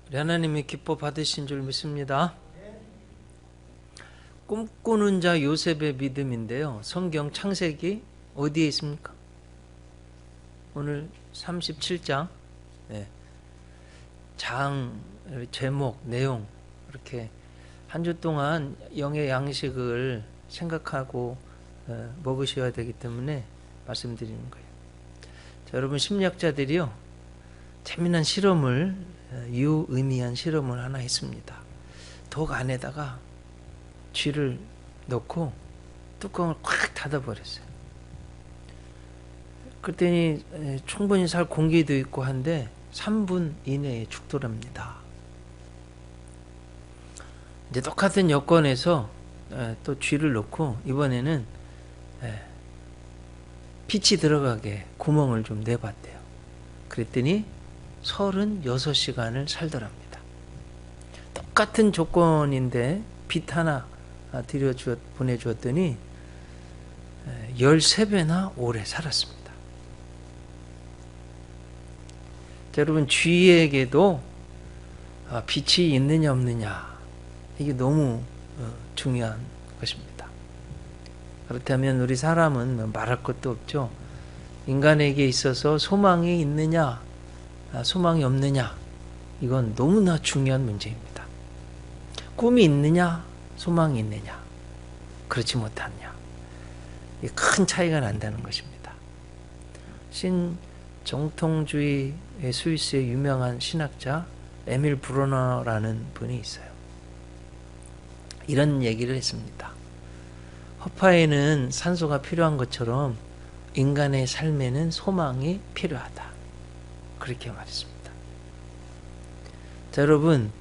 우리 하나님의 기뻐 받으신 줄 믿습니다. 꿈꾸는 자 요셉의 믿음인데요. 성경 창세기 어디에 있습니까? 오늘 37장 장, 제목, 내용 이렇게 한 주 동안 영의 양식을 생각하고 먹으셔야 되기 때문에 말씀드리는 거예요. 자, 여러분 심리학자들이요 재미난 실험을 유의미한 실험을 하나 했습니다. 독 안에다가 쥐를 넣고 뚜껑을 꽉 닫아버렸어요. 그랬더니 충분히 살 공기도 있고 한데 3분 이내에 죽더랍니다. 이제 똑같은 여건에서 또 쥐를 넣고 이번에는 빛이 들어가게 구멍을 좀 내봤대요. 그랬더니 36시간을 살더랍니다. 똑같은 조건인데 빛 하나 보내주었더니 13배나 오래 살았습니다. 자, 여러분 쥐에게도 빛이 있느냐 없느냐 이게 너무 중요한 것입니다. 그렇다면 우리 사람은 말할 것도 없죠. 인간에게 있어서 소망이 있느냐 소망이 없느냐 이건 너무나 중요한 문제입니다. 꿈이 있느냐 소망이 있느냐 그렇지 못하느냐 큰 차이가 난다는 것입니다. 신정통주의 스위스의 유명한 신학자 에밀 브로너라는 분이 있어요. 이런 얘기를 했습니다. 허파에는 산소가 필요한 것처럼 인간의 삶에는 소망이 필요하다. 그렇게 말했습니다. 자, 여러분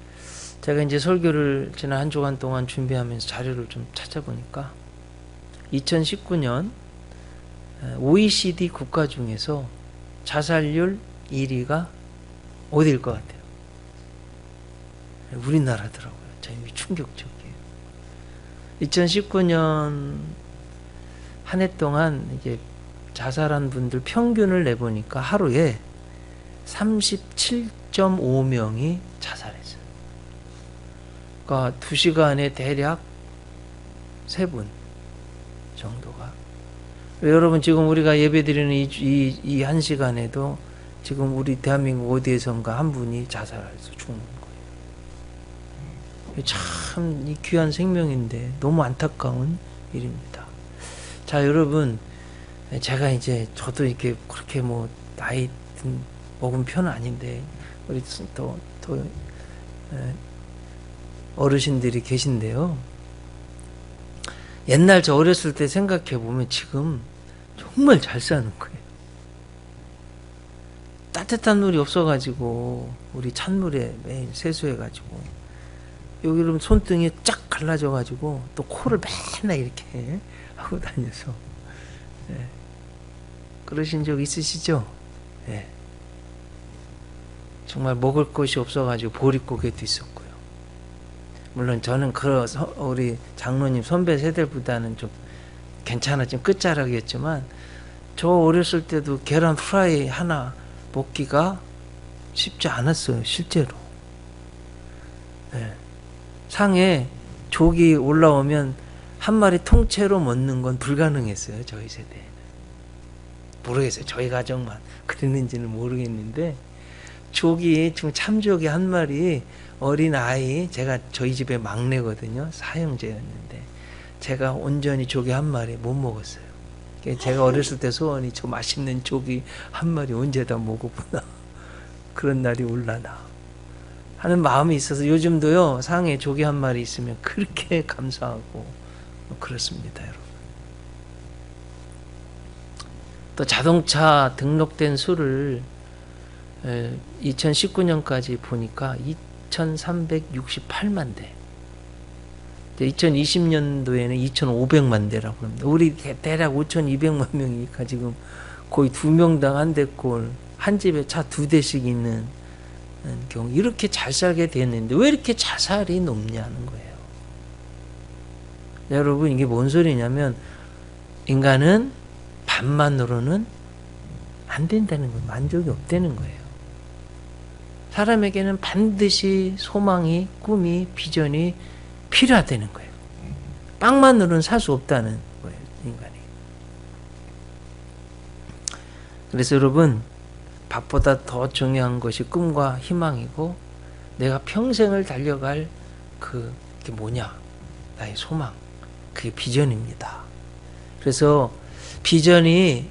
제가 이제 설교를 지난 한 주간 동안 준비하면서 자료를 좀 찾아보니까 2019년 OECD 국가 중에서 자살률 1위가 어디일 것 같아요? 우리나라더라고요. 저희 충격적이에요. 2019년 한 해 동안 이제 자살한 분들 평균을 내보니까 하루에 37.5명이 자살했어요. 그러니까 2시간에 대략 3분 정도가. 여러분 지금 우리가 예배드리는 이 1시간에도 지금 우리 대한민국 어디에선가 한 분이 자살해서 죽는 거예요. 참 이 귀한 생명인데 너무 안타까운 일입니다. 자, 여러분 제가 이제 저도 이렇게 그렇게 뭐 나이 먹은 편은 아닌데 우리 또 어르신들이 계신데요. 옛날 저 어렸을 때 생각해 보면 지금 정말 잘 사는 거예요. 따뜻한 물이 없어가지고 우리 찬물에 매일 세수해가지고 여기를 손등에 쫙 갈라져가지고 또 코를 맨날 이렇게 하고 다녀서 그러신 적 있으시죠? 정말 먹을 것이 없어가지고 보릿고개도 있었고요. 물론 저는 우리 장로님 선배 세대보다는 좀 괜찮아, 좀 끝자락이었지만 저 어렸을 때도 계란 프라이 하나 먹기가 쉽지 않았어요, 실제로. 상에 조기 올라오면 한 마리 통째로 먹는 건 불가능했어요, 저희 세대에는. 모르겠어요, 저희 가정만 그랬는지는 모르겠는데 조기, 지금 참조기 한 마리 어린 아이, 제가 저희 집에 막내거든요. 사형제였는데 제가 온전히 조기 한 마리 못 먹었어요. 제가 어렸을 때 소원이 저 맛있는 조기 한 마리 언제 다 먹어보나 그런 날이 올라나 하는 마음이 있어서 요즘도요 상에 조기 한 마리 있으면 그렇게 감사하고 그렇습니다. 여러분 또 자동차 등록된 수를 2019년까지 보니까 2368만 대. 2020년도에는 2500만 대라고 합니다. 우리 대략 5200만 명이니까 지금 거의 2명당 한 대꼴, 한 집에 차 2대씩 있는 경우 이렇게 잘 살게 됐는데 왜 이렇게 자살이 높냐는 거예요. 여러분 이게 뭔 소리냐면 인간은 밥만으로는 안 된다는 거예요. 만족이 없다는 거예요. 사람에게는 반드시 소망이, 꿈이, 비전이 필요하다는 거예요. 빵만으로는 살 수 없다는 거예요, 인간이. 그래서 여러분, 밥보다 더 중요한 것이 꿈과 희망이고, 내가 평생을 달려갈 그게 뭐냐? 나의 소망, 그게 비전입니다. 그래서 비전이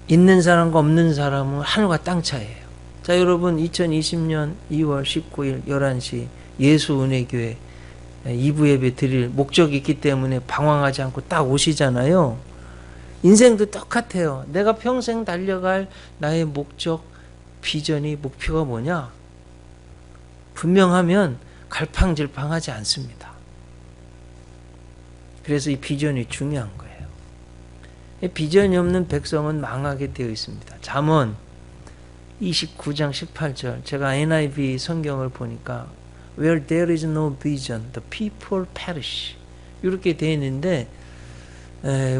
있는 사람과 없는 사람은 하늘과 땅 차이예요. 자, 여러분, 2020년 2월 19일 11시 예수은혜교회 2부 예배 드릴 목적이 있기 때문에 방황하지 않고 딱 오시잖아요. 인생도 똑같아요. 내가 평생 달려갈 나의 목적, 비전이, 목표가 뭐냐? 분명하면 갈팡질팡하지 않습니다. 그래서 이 비전이 중요한 거예요. 이 비전이 없는 백성은 망하게 되어 있습니다. 잠언 29장 18절, 제가 NIV 성경을 보니까 Where there is no vision, the people perish. 이렇게 되어 있는데,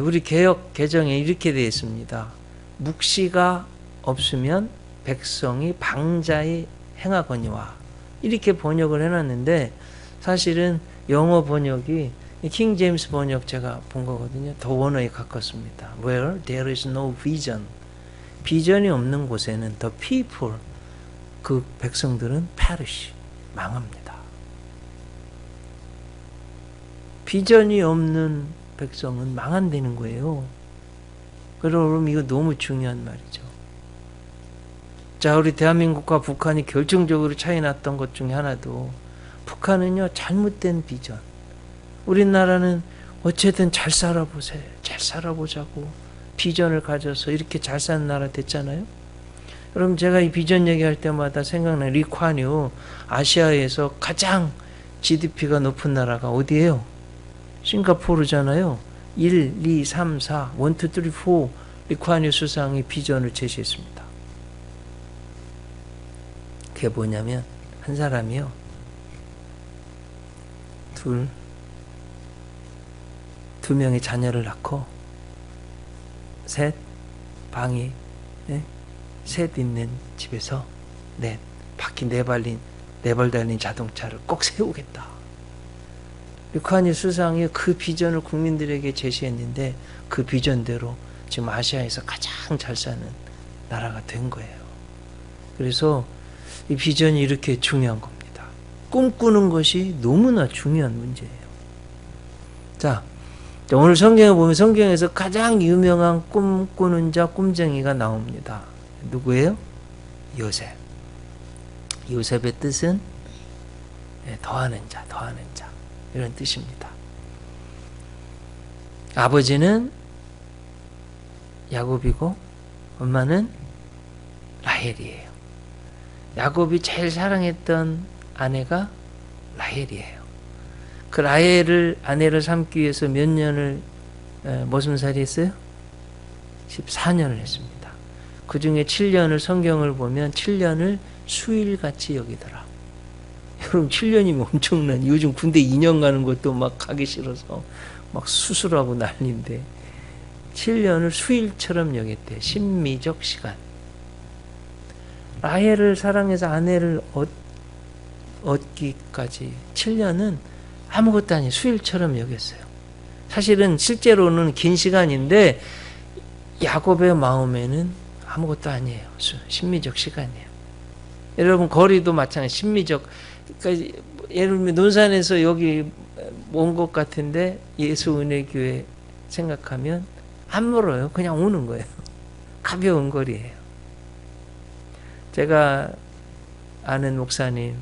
우리 개역 개정에 이렇게 되어 있습니다. 묵시가 없으면 백성이 방자히 행하거니와. 이렇게 번역을 해놨는데, 사실은 영어 번역이 킹 제임스 번역 제가 본 거거든요. 더 원어에 가깝습니다. Where there is no vision. 비전이 없는 곳에는 the people, 그 백성들은 perish, 망합니다. 비전이 없는 백성은 망한다는 거예요. 그럼 이거 너무 중요한 말이죠. 자, 우리 대한민국과 북한이 결정적으로 차이 났던 것 중에 하나도, 북한은요, 잘못된 비전. 우리나라는 어쨌든 잘 살아보자고 비전을 가져서 이렇게 잘 사는 나라 됐잖아요. 그럼 제가 이 비전 얘기할 때마다 생각나는 리콴유, 아시아에서 가장 GDP가 높은 나라가 어디예요? 싱가포르잖아요. 1, 2, 3, 4, 1, 2, 3, 4 리콴유 수상이 비전을 제시했습니다. 그게 뭐냐면, 한 사람이요, 두 명의 자녀를 낳고, 셋, 방이 셋 있는 집에서 바퀴 네 발 달린 자동차를 꼭 세우겠다. 리콴유 수상이 그 비전을 국민들에게 제시했는데, 그 비전대로 지금 아시아에서 가장 잘 사는 나라가 된 거예요. 그래서 이 비전이 이렇게 중요한 겁니다. 꿈꾸는 것이 너무나 중요한 문제예요. 자, 오늘 성경에 보면 성경에서 가장 유명한 꿈꾸는 자, 꿈쟁이가 나옵니다. 누구예요? 요셉. 요셉의 뜻은 더하는 자 이런 뜻입니다. 아버지는 야곱이고 엄마는 라헬이에요. 야곱이 제일 사랑했던 아내가 라헬이에요. 그 라헬을 아내를 삼기 위해서 몇 년을 머슴살이 했어요? 14년을 했습니다. 그 중에 7년을 성경을 보면 7년을 수일같이 여기더라. 여러분 7년이면 엄청난, 요즘 군대 2년 가는 것도 막 가기 싫어서 막 수술하고 난리인데 7년을 수일처럼 여겼대. 심미적 시간. 라헬을 사랑해서 아내를 얻기까지 7년은 아무것도 아닌 수일처럼 여겼어요. 사실은 실제로는 긴 시간인데 야곱의 마음에는 아무것도 아니에요. 심미적 시간이에요. 여러분 거리도 마찬가지. 심미적, 그러니까 예를 들면 논산에서 여기 온 것 같은데 예수은혜교회 생각하면 안 멀어요. 그냥 오는 거예요. 가벼운 거리예요. 제가 아는 목사님,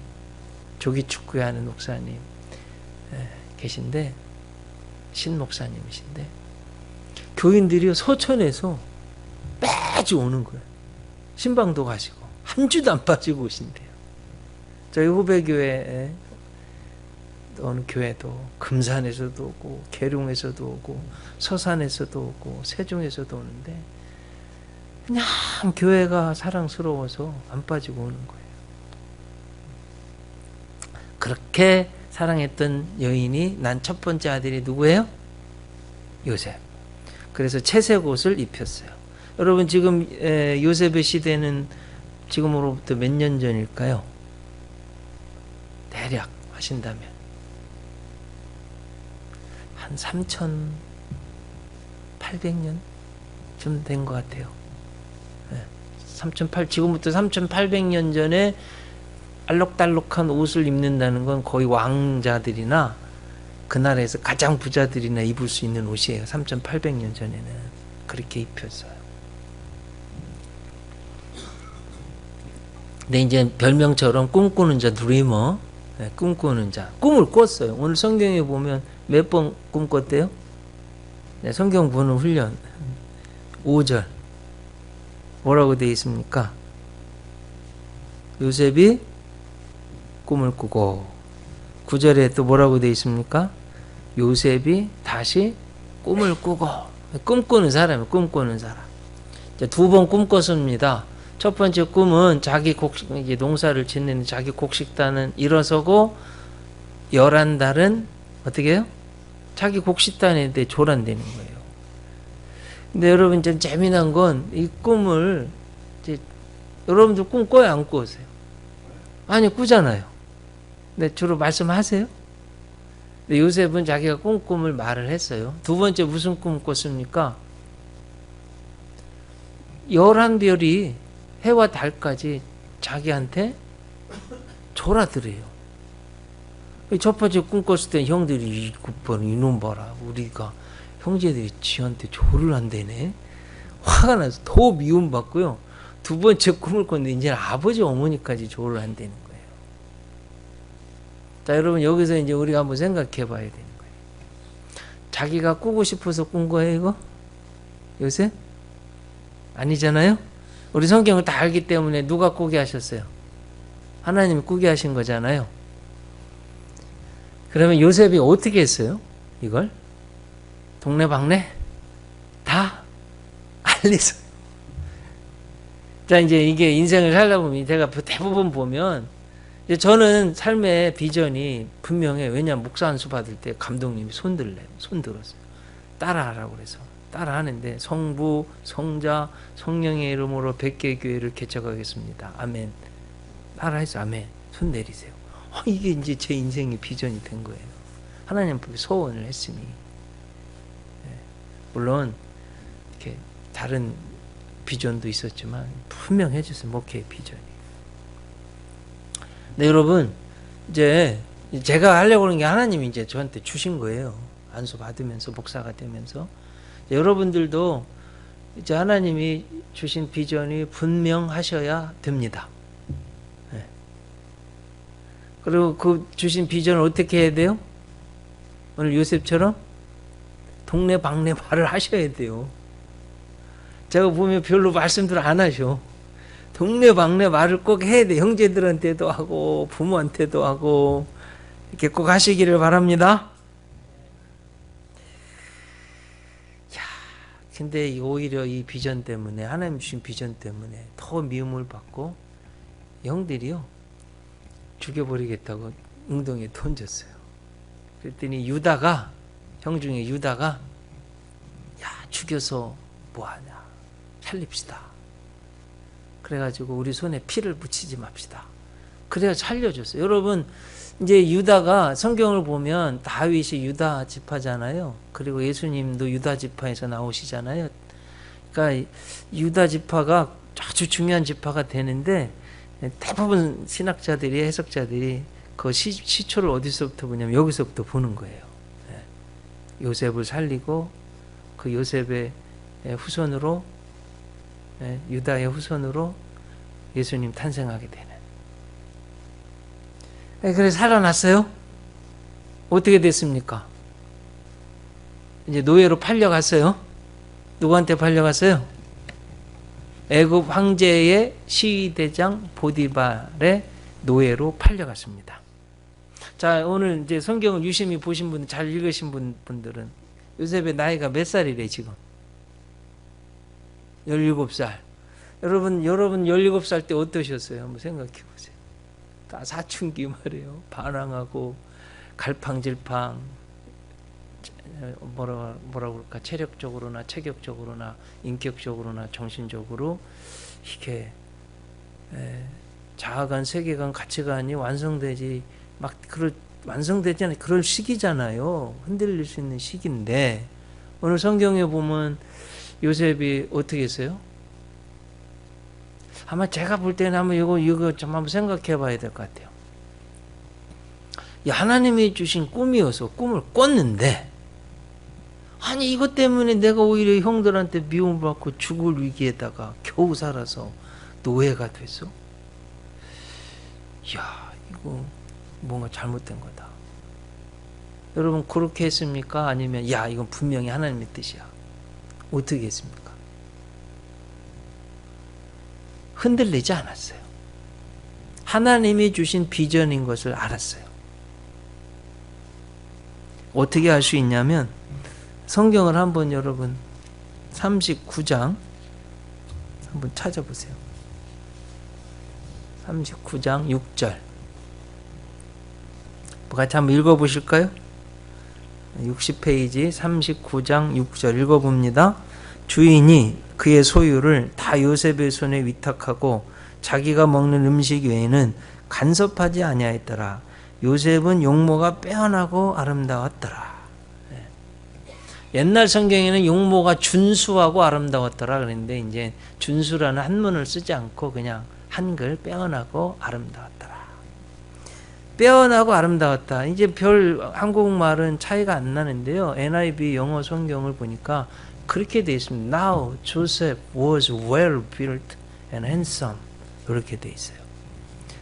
조기축구에 아는 목사님 계신데, 신목사님이신데, 교인들이 서천에서 매주 오는 거예요. 신방도 가시고 한 주도 안 빠지고 오신대요. 저희 후배교회 어느 교회도 금산에서도 오고 계룡에서도 오고 서산에서도 오고 세종에서도 오는데 그냥 교회가 사랑스러워서 안 빠지고 오는 거예요. 그렇게 사랑했던 여인이 난 첫 번째 아들이 누구예요? 요셉. 그래서 채색 옷을 입혔어요. 여러분 지금 요셉의 시대는 지금으로부터 몇 년 전일까요? 대략 하신다면 한 3,800년쯤 된 것 같아요. 네. 지금부터 3,800년 전에 알록달록한 옷을 입는다는 건 거의 왕자들이나 그 나라에서 가장 부자들이나 입을 수 있는 옷이에요. 3,800년 전에는 그렇게 입혔어요. 근데 이제 별명처럼 꿈꾸는 자, 드리머, 네, 꿈꾸는 자, 꿈을 꿨어요. 오늘 성경에 보면 몇 번 꿈꿨대요? 네, 성경 보는 훈련 5절 뭐라고 되어 있습니까? 요셉이 꿈을 꾸고, 9절에 또 뭐라고 되어 있습니까? 요셉이 다시 꿈을 꾸고. 꿈꾸는 사람이에요. 꿈꾸는 사람. 두 번 꿈꿨습니다. 첫 번째 꿈은 자기 농사를 짓는 자기 곡식단은 일어서고 11달은 어떻게 해요? 자기 곡식단에 대해 조란되는 거예요. 근데 여러분 좀 재미난 건 이 꿈을 이제 여러분들 꿈 꿔요? 안 꾸세요? 아니, 꾸잖아요. 근데 주로 말씀하세요? 근데 요셉은 자기가 꿈을 말을 했어요. 두 번째 무슨 꿈 꿨습니까? 11별이 해와 달까지 자기한테 졸아들어요. 첫 번째 꿈 꿨을 때 형들이 7번 이놈 봐라. 우리가 형제들이 지한테 졸을 한대네. 화가 나서 더 미움받고요. 두 번째 꿈을 꿨는데 이제 아버지 어머니까지 졸을 한다는 거예요. 자, 여러분 여기서 이제 우리가 한번 생각해 봐야 되는 거예요. 자기가 꾸고 싶어서 꾼 거예요, 이거? 요새? 아니잖아요? 우리 성경을 다 알기 때문에 누가 꾸게 하셨어요? 하나님이 꾸게 하신 거잖아요. 그러면 요셉이 어떻게 했어요? 이걸? 동네방네? 다 알리세요. 자, 이제 이게 인생을 살다 보면 제가 대부분 보면 이제 저는 삶의 비전이 분명해요. 왜냐하면 목사 안수 받을 때 감독님이 손들었어요. 따라하라고 그래서 따라하는데 성부, 성자, 성령의 이름으로 100개 교회를 개척하겠습니다. 아멘. 따라해서 아멘. 손 내리세요. 이게 이제 제 인생의 비전이 된 거예요. 하나님 앞에 소원을 했으니. 물론 이렇게 다른 비전도 있었지만 분명해졌어요. 목회의 비전이. 네, 여러분 이제 제가 하려고 하는 게 하나님이 이제 저한테 주신 거예요. 안수 받으면서 목사가 되면서 여러분들도 이제 하나님이 주신 비전이 분명하셔야 됩니다. 네. 그리고 그 주신 비전을 어떻게 해야 돼요? 오늘 요셉처럼 동네 방네 말을 하셔야 돼요. 제가 보면 별로 말씀들 안 하셔. 동네 방네 말을 꼭 해야 돼. 형제들한테도 하고 부모한테도 하고 이렇게 꼭 하시기를 바랍니다. 야, 근데 오히려 이 비전 때문에 하나님 주신 비전 때문에 더 미움을 받고 형들이요 죽여버리겠다고 웅덩이에 던졌어요. 그랬더니 유다가 형 중에 유다가 야 죽여서 뭐하냐 살립시다. 그래가지고 우리 손에 피를 묻히지 맙시다. 그래야 살려줬어요. 여러분 이제 유다가 성경을 보면 다윗이 유다 지파잖아요. 그리고 예수님도 유다 지파에서 나오시잖아요. 그러니까 유다 지파가 아주 중요한 지파가 되는데 대부분 신학자들이 해석자들이 그 시초를 어디서부터 보냐면 여기서부터 보는 거예요. 요셉을 살리고 그 요셉의 후손으로 유다의 후손으로 예수님 탄생하게 되는. 그래서 살아났어요. 어떻게 됐습니까? 이제 노예로 팔려갔어요. 누구한테 팔려갔어요? 애굽 황제의 시위대장 보디발의 노예로 팔려갔습니다. 자, 오늘 이제 성경을 유심히 보신 분, 잘 읽으신 분들은 요셉의 나이가 몇 살이래 지금? 17살. 여러분 17살 때 어떠셨어요? 한번 생각해 보세요. 다 사춘기 말이에요. 반항하고 갈팡질팡 뭐라 그럴까? 체력적으로나 체격적으로나 인격적으로나 정신적으로 이렇게 자아관, 세계관, 가치관이 완성되지 막 완성되지 않은 그럴 시기잖아요. 흔들릴 수 있는 시기인데 오늘 성경에 보면 요셉이 어떻게 했어요? 아마 제가 볼 때는 한번 이거 좀 한번 생각해 봐야 될 것 같아요. 하나님이 주신 꿈이어서 꿈을 꿨는데 아니 이것 때문에 내가 오히려 형들한테 미움받고 죽을 위기에다가 겨우 살아서 노예가 됐어? 이야 이거 뭔가 잘못된 거다. 여러분 그렇게 했습니까? 아니면 야 이건 분명히 하나님의 뜻이야. 어떻게 했습니까? 흔들리지 않았어요. 하나님이 주신 비전인 것을 알았어요. 어떻게 알 수 있냐면 성경을 한번 여러분 39장 한번 찾아보세요. 39장 6절 같이 한번 읽어보실까요? 60페이지 39장 6절 읽어봅니다. 주인이 그의 소유를 다 요셉의 손에 위탁하고 자기가 먹는 음식 외에는 간섭하지 아니하였더라. 요셉은 용모가 빼어나고 아름다웠더라. 옛날 성경에는 용모가 준수하고 아름다웠더라 그랬는데 이제 준수라는 한문을 쓰지 않고 그냥 한글 빼어나고 아름다웠더라. 빼어나고 아름다웠다. 이제 별 한국말은 차이가 안 나는데요. NIV 영어 성경을 보니까 그렇게 되어 있습니다. Now Joseph was well built and handsome. 이렇게 되어 있어요.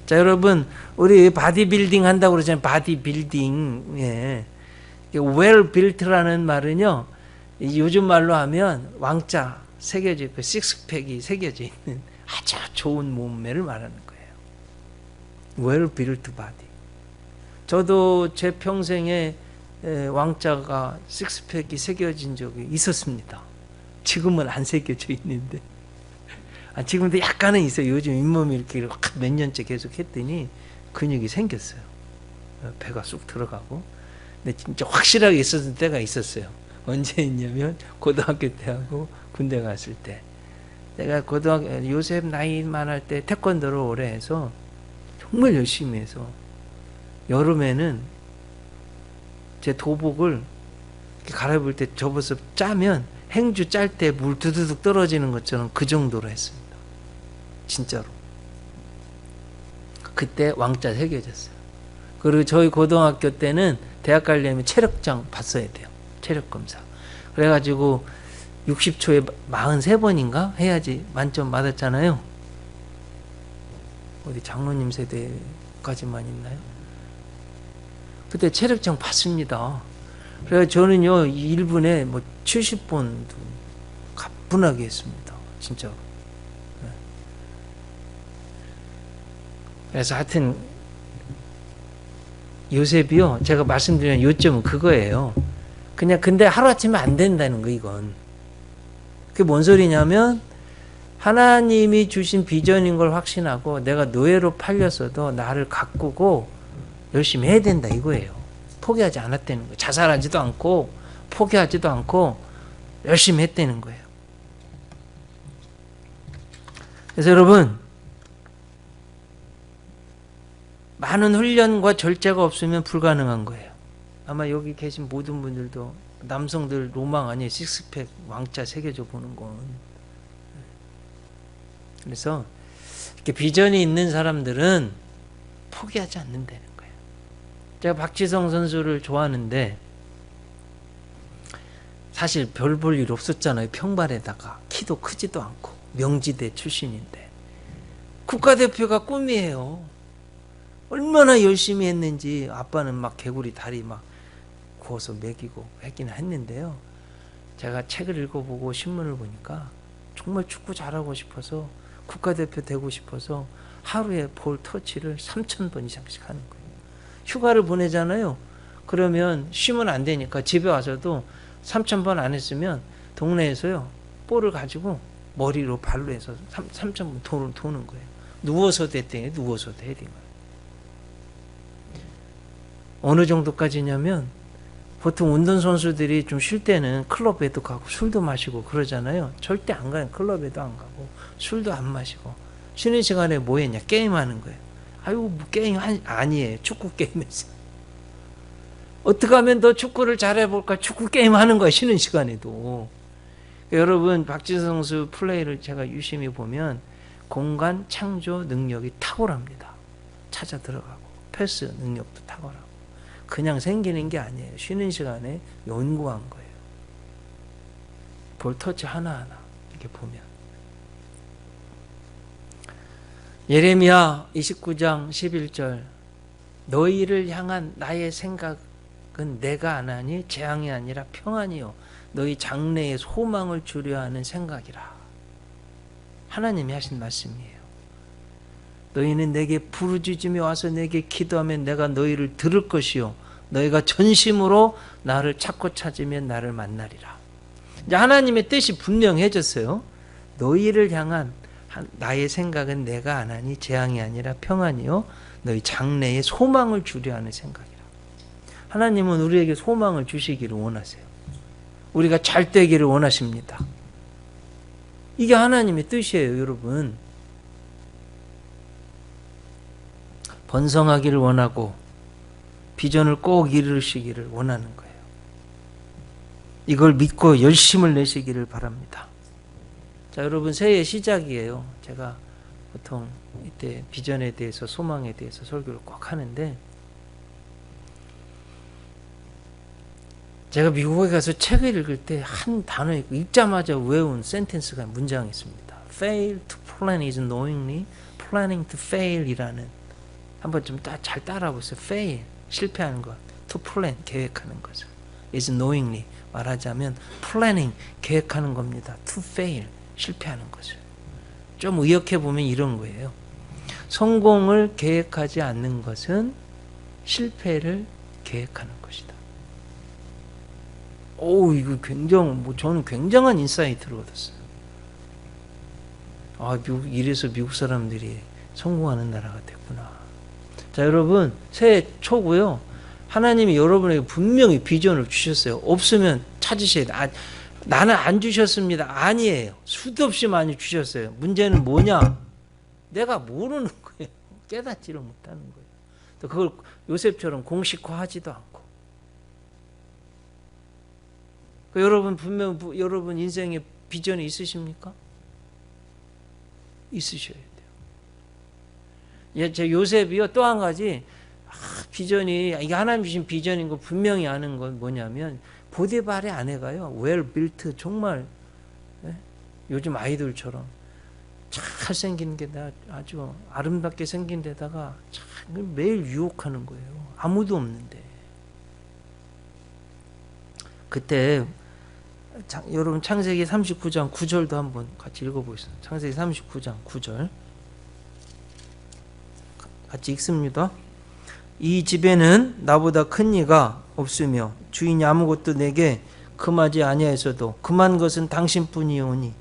자, 여러분, 우리 바디빌딩 한다고 그러잖아요. 바디빌딩. 예. well built라는 말은요, 요즘 말로 하면 왕자 새겨져 있고, 식스팩이 새겨져 있는 아주 좋은 몸매를 말하는 거예요. well built body. 저도 제 평생에 왕자가 식스팩이 새겨진 적이 있었습니다. 지금은 안 새겨져 있는데. 지금도 약간은 있어요. 요즘 잇몸이 이렇게 몇 년째 계속 했더니 근육이 생겼어요. 배가 쑥 들어가고. 근데 진짜 확실하게 있었을 때가 있었어요. 언제 있냐면 고등학교 때하고 군대 갔을 때. 내가 요셉 나이만 할 때 태권도를 오래 해서 정말 열심히 해서 여름에는 제 도복을 갈아입을 때 접어서 짜면 행주 짤 때 물 두두둑 떨어지는 것처럼 그 정도로 했습니다. 진짜로. 그때 왕자 새겨졌어요. 그리고 저희 고등학교 때는 대학 가려면 체력장 봤어야 돼요. 체력 검사. 그래가지고 60초에 43번인가 해야지 만점 받았잖아요. 어디 장로님 세대까지만 있나요? 그때 체력장 봤습니다. 그래서 저는요 1분에 뭐 70번도 가뿐하게 했습니다. 진짜. 그래서 하여튼 요셉이요 제가 말씀드리는 요점은 그거예요. 그냥 근데 하루아침에 안 된다는 거 이건. 그게 뭔 소리냐면 하나님이 주신 비전인 걸 확신하고 내가 노예로 팔렸어도 나를 가꾸고 열심히 해야 된다 이거예요. 포기하지 않았다는 거예요. 자살하지도 않고 포기하지도 않고 열심히 했다는 거예요. 그래서 여러분 많은 훈련과 절제가 없으면 불가능한 거예요. 아마 여기 계신 모든 분들도 남성들 로망 아니에요. 식스팩 왕자 새겨져 보는 건. 그래서 이렇게 비전이 있는 사람들은 포기하지 않는다는 거예요. 제가 박지성 선수를 좋아하는데 사실 별 볼 일 없었잖아요. 평발에다가 키도 크지도 않고 명지대 출신인데 국가대표가 꿈이에요. 얼마나 열심히 했는지 아빠는 막 개구리 다리 막 구워서 먹이고 했긴 했는데요. 제가 책을 읽어보고 신문을 보니까 정말 축구 잘하고 싶어서 국가대표 되고 싶어서 하루에 볼 터치를 3,000번 이상씩 하는 거예요. 휴가를 보내잖아요. 그러면 쉬면 안 되니까 집에 와서도 3,000번 안 했으면 동네에서요 볼을 가지고 머리로 발로 해서 3,000번 도는 거예요. 누워서도 했더니 누워서도 해야 되는 거예요. 어느 정도까지냐면 보통 운동선수들이 좀 쉴 때는 클럽에도 가고 술도 마시고 그러잖아요. 절대 안 가요. 클럽에도 안 가고 술도 안 마시고 쉬는 시간에 뭐 했냐? 게임하는 거예요. 아유, 뭐 게임 아니에요. 축구 게임에서. 어떻게 하면 더 축구를 잘해볼까? 축구 게임 하는 거야, 쉬는 시간에도. 여러분, 박진성 선수 플레이를 제가 유심히 보면 공간 창조 능력이 탁월합니다. 찾아 들어가고 패스 능력도 탁월하고. 그냥 생기는 게 아니에요. 쉬는 시간에 연구한 거예요. 볼 터치 하나하나 이렇게 보면. 예레미야 29장 11절 너희를 향한 나의 생각은 내가 안 하니 재앙이 아니라 평안이요 너희 장래에 소망을 주려 하는 생각이라. 하나님이 하신 말씀이에요. 너희는 내게 부르짖으며 와서 내게 기도하면 내가 너희를 들을 것이요 너희가 전심으로 나를 찾고 찾으면 나를 만나리라. 이제 하나님의 뜻이 분명해졌어요. 너희를 향한 나의 생각은 내가 안 하니 재앙이 아니라 평안이요 너희 장래에 소망을 주려 하는 생각이라. 하나님은 우리에게 소망을 주시기를 원하세요. 우리가 잘 되기를 원하십니다. 이게 하나님의 뜻이에요, 여러분. 번성하기를 원하고 비전을 꼭 이루시기를 원하는 거예요. 이걸 믿고 열심을 내시기를 바랍니다. 자, 여러분, 새해 시작이에요. 제가 보통 이때 비전에 대해서 소망에 대해서 설교를 꼭 하는데 제가 미국에 가서 책을 읽을 때 한 단어 읽자마자 외운 센텐스가 문장이 있습니다. Fail to plan is knowingly planning to fail 이라는. 한번 좀 잘 따라보세요. Fail, 실패하는 것. To plan, 계획하는 것을. is knowingly, 말하자면 planning, 계획하는 겁니다. To fail, 실패하는 것을. 좀 의역해 보면 이런 거예요. 성공을 계획하지 않는 것은 실패를 계획하는 것이다. 오, 이거 저는 굉장한 인사이트를 얻었어요. 아, 이래서 미국 사람들이 성공하는 나라가 됐구나. 자, 여러분, 새해 초고요. 하나님이 여러분에게 분명히 비전을 주셨어요. 없으면 찾으셔야 돼요. 나는 안 주셨습니다. 아니에요. 수도 없이 많이 주셨어요. 문제는 뭐냐? 내가 모르는 거예요. 깨닫지를 못하는 거예요. 또 그걸 요셉처럼 공식화하지도 않고. 여러분 분명 여러분 인생에 비전이 있으십니까? 있으셔야 돼요. 제 요셉이요 또 한 가지 비전이 이게 하나님 주신 비전인 거 분명히 아는 건 뭐냐면 보디발의 아내가요 well built 정말 요즘 아이돌처럼 잘생긴 게 아주 아름답게 생긴 데다가 참 매일 유혹하는 거예요. 아무도 없는데 그때 여러분 창세기 39장 9절도 한번 같이 읽어보겠습니다. 창세기 39장 9절 같이 읽습니다. 이 집에는 나보다 큰 이가 없으며 주인이 아무것도 내게 금하지 아니하여서도 금한 것은 당신뿐이오니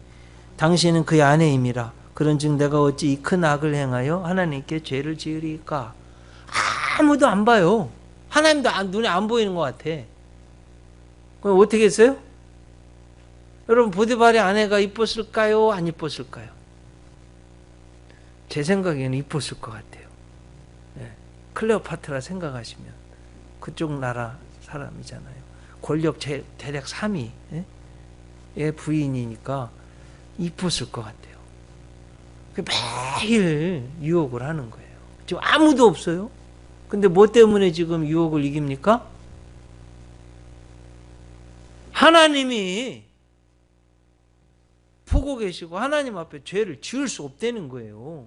당신은 그의 아내임이라. 그런즉 내가 어찌 이 큰 악을 행하여 하나님께 죄를 지으리까. 아무도 안 봐요. 하나님도 눈에 안 보이는 것 같아. 그럼 어떻게 했어요? 여러분 보디발의 아내가 이뻤을까요? 안 이뻤을까요? 제 생각에는 이뻤을 것 같아요. 클레오파트라 생각하시면 그쪽 나라 사람이잖아요. 권력 대략 3위의 부인이니까 이뻤을 것 같아요. 매일 유혹을 하는 거예요. 지금 아무도 없어요. 근데 뭐 때문에 지금 유혹을 이깁니까? 하나님이 보고 계시고 하나님 앞에 죄를 지을 수 없다는 거예요.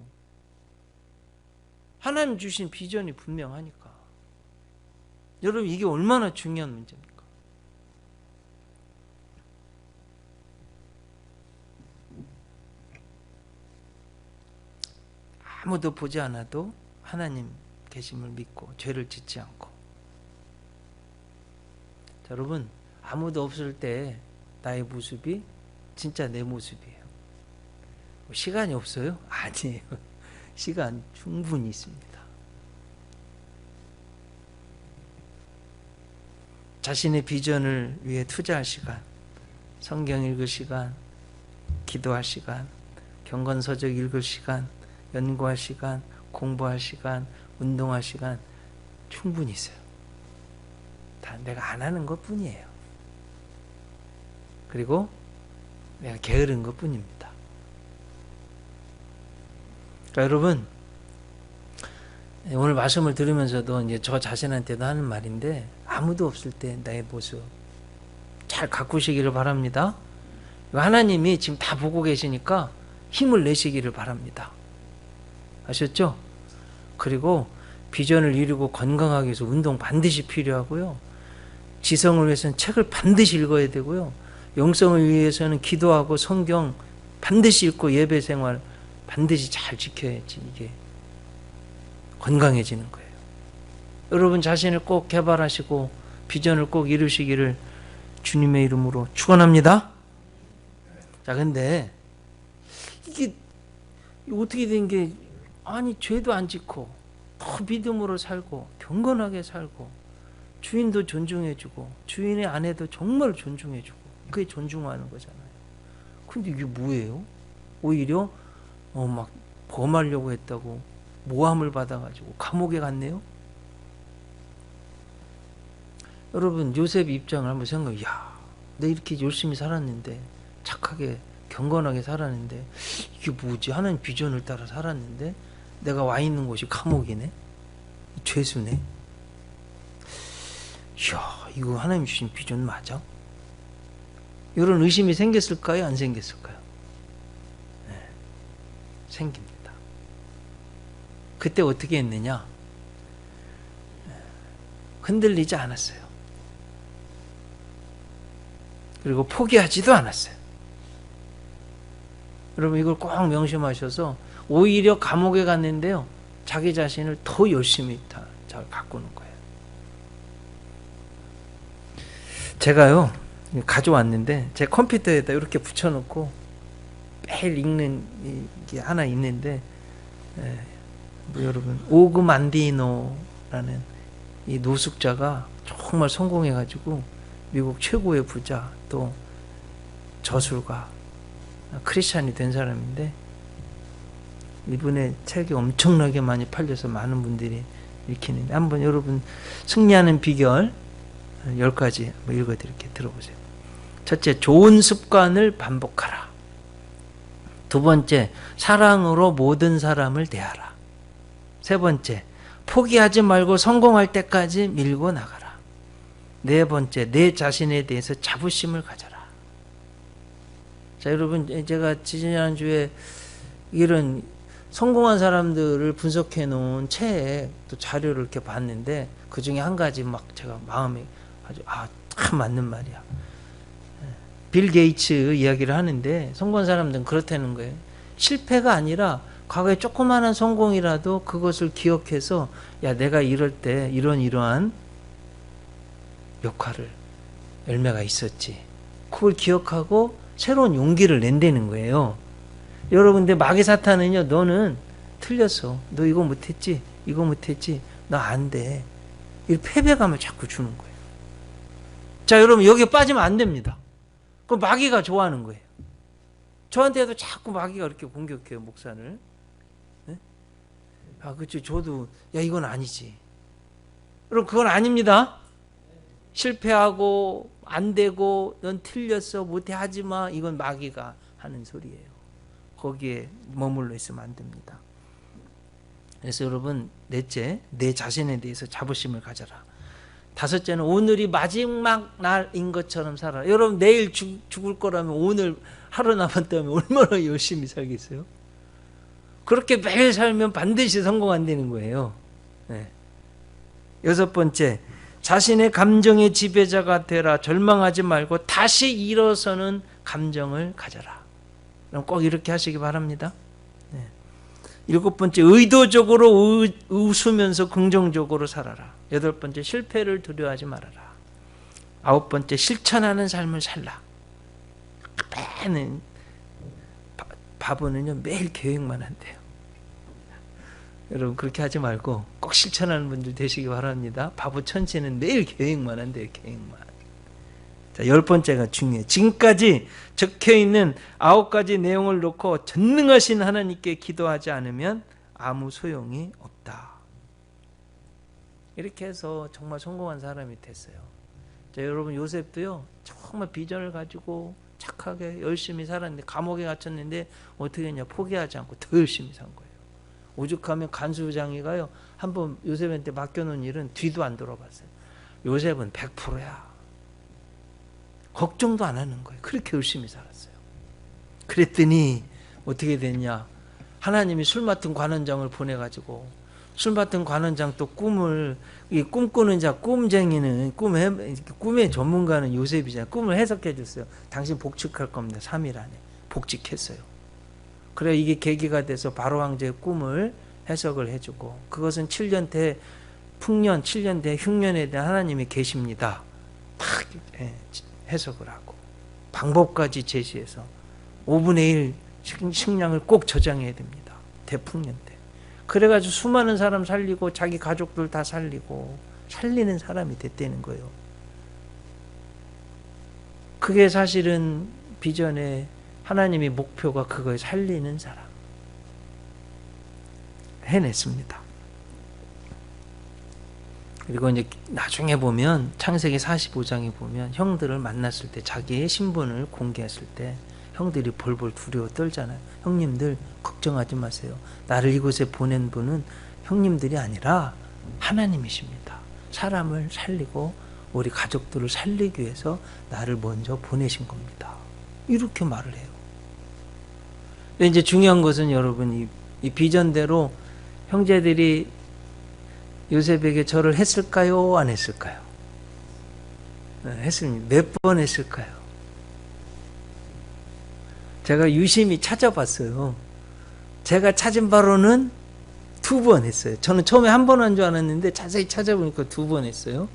하나님 주신 비전이 분명하니까. 여러분 이게 얼마나 중요한 문제입니까? 아무도 보지 않아도 하나님 계심을 믿고 죄를 짓지 않고. 자, 여러분 아무도 없을 때 나의 모습이 진짜 내 모습이에요. 시간이 없어요? 아니에요. 시간 충분히 있습니다. 자신의 비전을 위해 투자할 시간, 성경 읽을 시간, 기도할 시간, 경건서적 읽을 시간, 연구할 시간, 공부할 시간, 운동할 시간 충분히 있어요. 다 내가 안 하는 것 뿐이에요. 그리고 내가 게으른 것 뿐입니다. 그러니까 여러분, 오늘 말씀을 들으면서도 이제 저 자신한테도 하는 말인데, 아무도 없을 때 나의 모습 잘 가꾸시기를 바랍니다. 하나님이 지금 다 보고 계시니까 힘을 내시기를 바랍니다. 아셨죠? 그리고 비전을 이루고 건강하기 위해서 운동 반드시 필요하고요. 지성을 위해서는 책을 반드시 읽어야 되고요. 영성을 위해서는 기도하고 성경 반드시 읽고 예배 생활 반드시 잘 지켜야지 이게 건강해지는 거예요. 여러분 자신을 꼭 개발하시고 비전을 꼭 이루시기를 주님의 이름으로 축원합니다. 자, 근데 이게 어떻게 된 게, 아니 죄도 안 짓고 더 믿음으로 살고 경건하게 살고 주인도 존중해주고 주인의 아내도 정말 존중해주고, 그게 존중하는 거잖아요. 근데 이게 뭐예요? 오히려 막 범하려고 했다고 모함을 받아가지고 감옥에 갔네요. 여러분 요셉 입장을 한번 생각해. 야, 내가 이렇게 열심히 살았는데, 착하게 경건하게 살았는데, 이게 뭐지? 하나님 비전을 따라 살았는데 내가 와 있는 곳이 감옥이네? 죄수네? 이야, 이거 하나님 주신 비전 맞아? 이런 의심이 생겼을까요? 안 생겼을까요? 네, 생깁니다. 그때 어떻게 했느냐? 흔들리지 않았어요. 그리고 포기하지도 않았어요. 여러분 이걸 꼭 명심하셔서, 오히려 감옥에 갔는데요, 자기 자신을 더 열심히 잘 가꾸는 거예요. 제가요 가져왔는데, 제 컴퓨터에다 이렇게 붙여놓고 매일 읽는 게 하나 있는데, 여러분 오그만디노라는 이 노숙자가 정말 성공해가지고 미국 최고의 부자, 또 저술가, 크리스찬이 된 사람인데, 이분의 책이 엄청나게 많이 팔려서 많은 분들이 읽히는데, 한번 여러분 승리하는 비결 10가지 한번 읽어드릴게요. 들어보세요. 첫째, 좋은 습관을 반복하라. 두 번째, 사랑으로 모든 사람을 대하라. 세 번째, 포기하지 말고 성공할 때까지 밀고 나가라. 네 번째, 내 자신에 대해서 자부심을 가져라. 자, 여러분 제가 지지난주에 이런 성공한 사람들을 분석해 놓은 책, 또 자료를 이렇게 봤는데, 그 중에 한 가지 막 제가 마음에 아주 참 맞는 말이야. 빌 게이츠 이야기를 하는데, 성공한 사람들은 그렇다는 거예요. 실패가 아니라 과거에 조그마한 성공이라도 그것을 기억해서, 야, 내가 이럴 때 이러한 역할을, 열매가 있었지, 그걸 기억하고 새로운 용기를 낸다는 거예요. 여러분, 근데 마귀 사탄은요, 너는 틀렸어, 너 이거 못했지, 이거 못했지, 너 안 돼, 이 패배감을 자꾸 주는 거예요. 자, 여러분 여기에 빠지면 안 됩니다. 그 마귀가 좋아하는 거예요. 저한테도 자꾸 마귀가 이렇게 공격해요, 목사를. 네? 그치, 저도, 야, 이건 아니지. 여러분, 그건 아닙니다. 실패하고 안 되고 넌 틀렸어, 못해, 하지 마, 이건 마귀가 하는 소리예요. 거기에 머물러 있으면 안 됩니다. 그래서 여러분, 넷째, 내 자신에 대해서 자부심을 가져라. 다섯째는 오늘이 마지막 날인 것처럼 살아라. 여러분, 내일 죽을 거라면 오늘 하루 남았다면 얼마나 열심히 살겠어요? 그렇게 매일 살면 반드시 성공한다는 거예요. 네. 여섯 번째, 자신의 감정의 지배자가 되라. 절망하지 말고 다시 일어서는 감정을 가져라. 그럼 꼭 이렇게 하시기 바랍니다. 네. 일곱 번째, 의도적으로 웃으면서 긍정적으로 살아라. 여덟 번째, 실패를 두려워하지 말아라. 아홉 번째, 실천하는 삶을 살라. 바보는요, 매일 계획만 한대요. 여러분, 그렇게 하지 말고 꼭 실천하는 분들 되시기 바랍니다. 바보 천치는 매일 계획만 한대요, 계획만. 자, 열 번째가 중요해요. 지금까지 적혀있는 9가지 내용을 놓고 전능하신 하나님께 기도하지 않으면 아무 소용이 없다. 이렇게 해서 정말 성공한 사람이 됐어요. 자, 여러분 요셉도요 정말 비전을 가지고 착하게 열심히 살았는데 감옥에 갇혔는데 어떻게 했냐, 포기하지 않고 더 열심히 산 거예요. 오죽하면 간수장이가요 한번 요셉한테 맡겨놓은 일은 뒤도 안 돌아봤어요. 요셉은 100%야. 걱정도 안 하는 거예요. 그렇게 열심히 살았어요. 그랬더니 어떻게 됐냐, 하나님이 술 맡은 관원장을 보내가지고, 술 맡은 관원장 또 꿈을, 이 꿈꾸는 자, 꿈쟁이는 꿈의 전문가는 요셉이잖아요. 꿈을 해석해 줬어요. 당신 복직할 겁니다. 3일 안에 복직했어요. 그래 이게 계기가 돼서 바로 왕제의 꿈을 해석을 해주고, 그것은 7년 대 풍년, 7년 대 흉년에 대한 하나님이 계십니다. 딱 해석을 하고 방법까지 제시해서 5분의 1 식량을 꼭 저장해야 됩니다. 대풍년 때. 그래가지고 수많은 사람 살리고 자기 가족들 다 살리고 살리는 사람이 됐다는 거예요. 그게 사실은 비전의 하나님의 목표가 그걸 살리는 사람. 해냈습니다. 그리고 이제 나중에 보면 창세기 45장에 보면 형들을 만났을 때, 자기의 신분을 공개했을 때 형들이 벌벌 두려워 떨잖아요. 형님들 걱정하지 마세요. 나를 이곳에 보낸 분은 형님들이 아니라 하나님이십니다. 사람을 살리고 우리 가족들을 살리기 위해서 나를 먼저 보내신 겁니다. 이렇게 말을 해요. 근데 이제 중요한 것은 여러분, 이 비전대로 형제들이 요셉에게 절을 했을까요? 안 했을까요? 했습니다. 몇 번 했을까요? 제가 유심히 찾아봤어요. 제가 찾은 바로는 2번 했어요. 저는 처음에 한 번 한 줄 알았는데 자세히 찾아보니까 2번 했어요.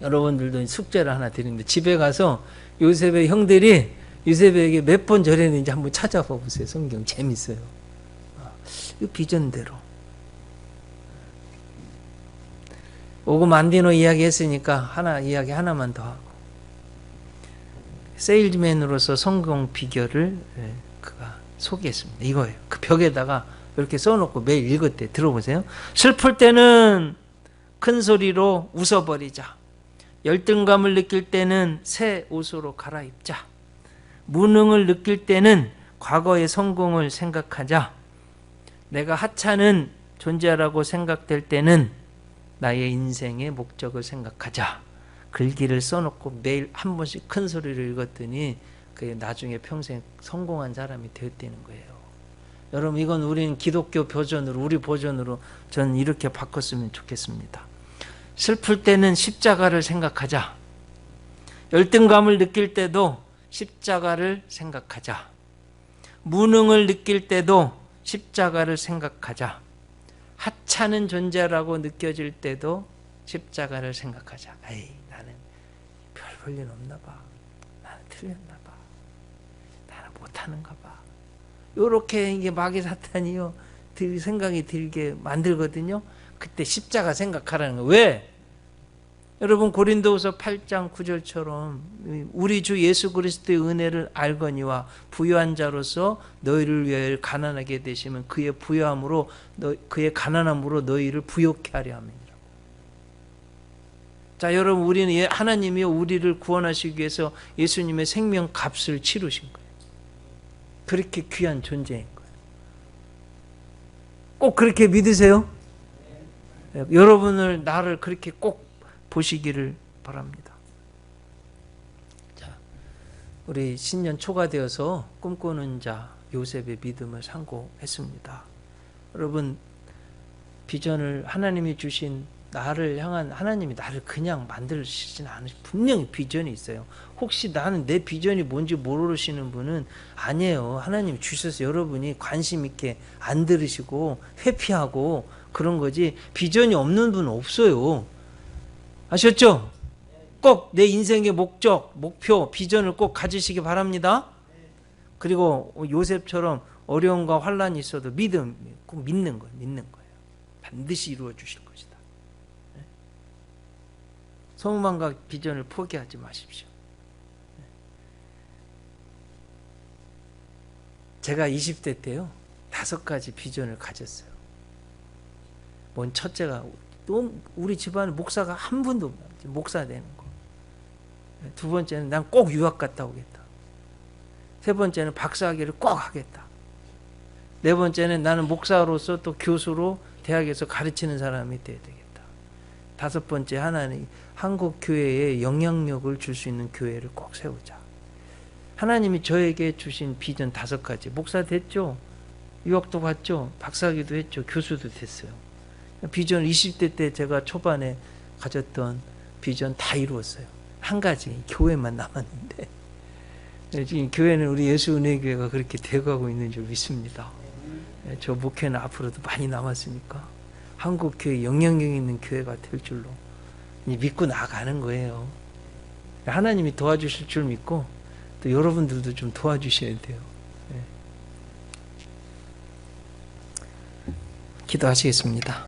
여러분들도 숙제를 하나 드립니다. 집에 가서 요셉의 형들이 요셉에게 몇 번 절했는지 한번 찾아봐 보세요. 성경 재밌어요. 이 비전대로. 오고 만디노 이야기 했으니까 이야기 하나만 더 하고, 세일즈맨으로서 성공 비결을 그가 소개했습니다. 이거예요. 그 벽에다가 이렇게 써놓고 매일 읽을 때 들어보세요. 슬플 때는 큰 소리로 웃어버리자. 열등감을 느낄 때는 새 옷으로 갈아입자. 무능을 느낄 때는 과거의 성공을 생각하자. 내가 하찮은 존재라고 생각될 때는 나의 인생의 목적을 생각하자. 글귀를 써놓고 매일 한 번씩 큰 소리를 읽었더니 그게 나중에 평생 성공한 사람이 되었다는 거예요. 여러분, 이건 우리는 기독교 버전으로, 우리 버전으로 전 이렇게 바꿨으면 좋겠습니다. 슬플 때는 십자가를 생각하자. 열등감을 느낄 때도 십자가를 생각하자. 무능을 느낄 때도 십자가를 생각하자. 하찮은 존재라고 느껴질 때도 십자가를 생각하자. 에이, 나는 별 볼 일 없나 봐. 나는 틀렸나 봐. 나는 못하는가 봐. 요렇게 이게 마귀 사탄이요 생각이 들게 만들거든요. 그때 십자가 생각하라는 거예요. 왜? 여러분, 고린도후서 8장 9절처럼 우리 주 예수 그리스도의 은혜를 알거니와 부유한 자로서 너희를 위하여 가난하게 되시면 그의 부유함으로 그의 가난함으로 너희를 부욕케 하려 함이니라. 자, 여러분, 우리는 하나님이 우리를 구원하시기 위해서 예수님의 생명 값을 치르신 거예요. 그렇게 귀한 존재인 거예요. 꼭 그렇게 믿으세요? 여러분을, 나를 그렇게 꼭 보시기를 바랍니다. 자, 우리 신년 초가 되어서 꿈꾸는 자 요셉의 믿음을 상고했습니다. 여러분, 비전을 하나님이 주신 나를 향한, 하나님이 나를 그냥 만들시진 않으시, 분명히 비전이 있어요. 혹시 나는 내 비전이 뭔지 모르시는 분은 아니에요. 하나님이 주셔서 여러분이 관심 있게 안 들으시고 회피하고 그런 거지, 비전이 없는 분은 없어요. 아셨죠? 꼭 내 인생의 목적, 목표, 비전을 꼭 가지시기 바랍니다. 그리고 요셉처럼 어려움과 환란이 있어도 꼭 믿는 거예요. 믿는 거예요. 반드시 이루어 주실 것이다. 소망과 비전을 포기하지 마십시오. 제가 20대 때요, 5가지 비전을 가졌어요. 뭔 첫째가 우리 집안에 목사가 한 분도 없나 목사 되는 거. 두 번째는 난 꼭 유학 갔다 오겠다. 세 번째는 박사학위를 꼭 하겠다. 네 번째는 나는 목사로서 또 교수로 대학에서 가르치는 사람이 돼야 되겠다. 5번째 하나는 한국 교회에 영향력을 줄 수 있는 교회를 꼭 세우자. 하나님이 저에게 주신 비전 5가지. 목사 됐죠? 유학도 갔죠? 박사학위도 했죠? 교수도 됐어요. 비전 20대 때 제가 초반에 가졌던 비전 다 이루었어요. 한 가지 교회만 남았는데 지금 교회는 우리 예수은혜교회가 그렇게 되어가고 있는 줄 믿습니다. 저 목회는 앞으로도 많이 남았으니까 한국 교회 영향력 있는 교회가 될 줄로 믿고 나가는 거예요. 하나님이 도와주실 줄 믿고 또 여러분들도 좀 도와주셔야 돼요. 기도하시겠습니다.